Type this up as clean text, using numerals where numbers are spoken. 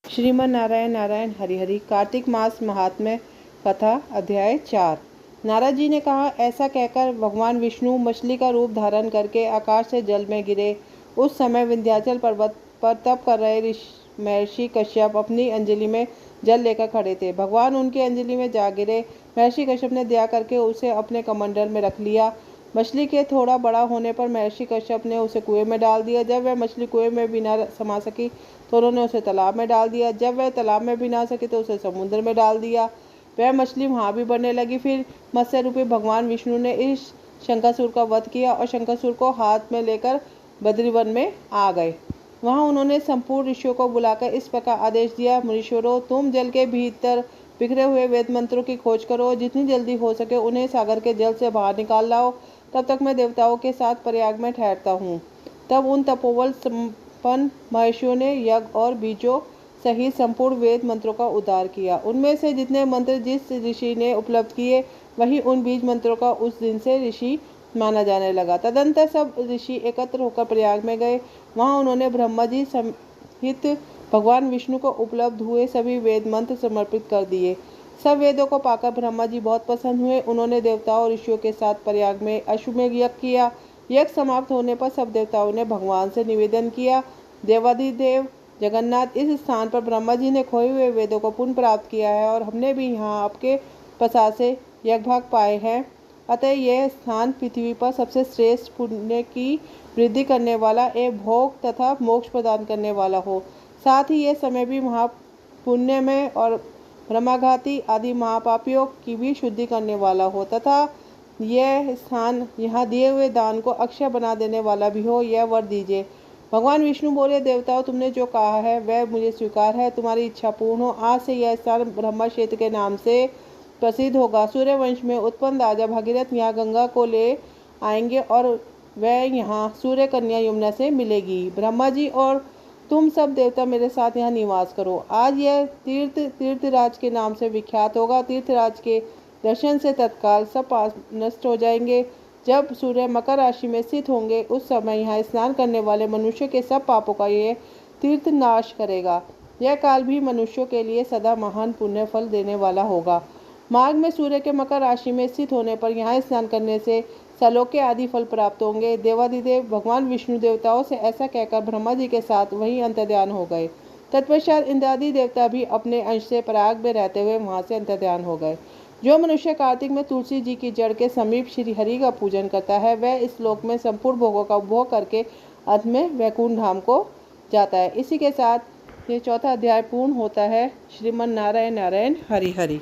श्रीमन नारायण नारायण हरि हरि। कार्तिक मास महात्म्य कथा अध्याय 4। नारद जी ने कहा, ऐसा कहकर भगवान विष्णु मछली का रूप धारण करके आकाश से जल में गिरे। उस समय विंध्याचल पर्वत पर तप कर रहे महर्षि कश्यप अपनी अंजलि में जल लेकर खड़े थे। भगवान उनकी अंजलि में जा गिरे। महर्षि कश्यप ने दया करके उसे अपने कमंडल में रख लिया। मछली के थोड़ा बड़ा होने पर महर्षि कश्यप ने उसे कुएं में डाल दिया। जब वह मछली कुएं में भी न समा सकी तो उन्होंने उसे तालाब में डाल दिया। जब वह तालाब में भी ना सकी तो उसे समुद्र में डाल दिया। वह मछली वहाँ भी बढ़ने लगी। फिर मत्स्य रूपी भगवान विष्णु ने इस शंकासुर का वध किया और शंकासुर को हाथ में लेकर बद्रीवन में आ गए। वहाँ उन्होंने संपूर्ण ऋषियों को बुलाकर इस प्रकार आदेश दिया, मुनीश्वरों, तुम जल के भीतर बिखरे हुए वेद मंत्रों की खोज करो। जितनी जल्दी हो सके उन्हें सागर के जल से बाहर निकाल लाओ। तब तक मैं देवताओं के साथ प्रयाग में ठहरता हूँ। तब उन तपोबल संपन्न महर्षियों ने यज्ञ और बीजों सहित संपूर्ण वेद मंत्रों का उद्धार किया। उनमें से जितने मंत्र जिस ऋषि ने उपलब्ध किए वही उन बीज मंत्रों का उस दिन से ऋषि माना जाने लगा। तदंतर सब ऋषि एकत्र होकर प्रयाग में गए। वहाँ उन्होंने ब्रह्मा जी सहित भगवान विष्णु को उपलब्ध हुए सभी वेद मंत्र समर्पित कर दिए। सब वेदों को पाकर ब्रह्मा जी बहुत प्रसन्न हुए। उन्होंने देवताओं और ऋषियों के साथ प्रयाग में अश्वमेध यज्ञ किया। यज्ञ समाप्त होने पर सब देवताओं ने भगवान से निवेदन किया, देवाधिदेव जगन्नाथ, इस स्थान पर ब्रह्मा जी ने खोए हुए वेदों को पुनः प्राप्त किया है और हमने भी यहाँ आपके प्रसाद से यज्ञभाग पाए हैं। अतः यह स्थान पृथ्वी पर सबसे श्रेष्ठ पुण्य की वृद्धि करने वाला एवं भोग तथा मोक्ष प्रदान करने वाला हो। साथ ही यह समय भी महापुण्य में और ब्रह्माघाती आदि महापापियों की भी शुद्धि करने वाला हो तथा यह स्थान यहाँ दिए हुए दान को अक्षय बना देने वाला भी हो, यह वर दीजिए। भगवान विष्णु बोले, देवताओं, तुमने जो कहा है वह मुझे स्वीकार है। तुम्हारी इच्छा पूर्ण हो। आज से यह स्थान ब्रह्मा क्षेत्र के नाम से प्रसिद्ध होगा। सूर्यवंश में उत्पन्न राजा भगीरथ यहाँ गंगा को ले आएंगे और वह यहाँ सूर्य कन्या यमुना से मिलेगी। ब्रह्मा जी और तुम सब देवता मेरे साथ यहाँ निवास करो। आज यह तीर्थराज के नाम से विख्यात होगा। तीर्थराज के दर्शन से तत्काल सब पाप नष्ट हो जाएंगे। जब सूर्य मकर राशि में स्थित होंगे उस समय यहाँ स्नान करने वाले मनुष्य के सब पापों का यह तीर्थ नाश करेगा। यह काल भी मनुष्यों के लिए सदा महान पुण्य फल देने वाला होगा। माघ में सूर्य के मकर राशि में स्थित होने पर यहाँ स्नान करने से सलोके आदि फल प्राप्त होंगे। देवाधिदेव भगवान विष्णु देवताओं से ऐसा कहकर ब्रह्मा जी के साथ वहीं अंतर्ध्यान हो गए। तत्पश्चात इंद्रादि देवता भी अपने अंश से पराग में रहते हुए वहाँ से अंतर्ध्यान हो गए। जो मनुष्य कार्तिक में तुलसी जी की जड़ के समीप श्री हरि का पूजन करता है वह इस श्लोक में संपूर्ण भोगों का उपभोग करके अंत में वैकुंठ धाम को जाता है। इसी के साथ ये चौथा अध्याय पूर्ण होता है। श्रीमन नारायण नारायण हरि हरि।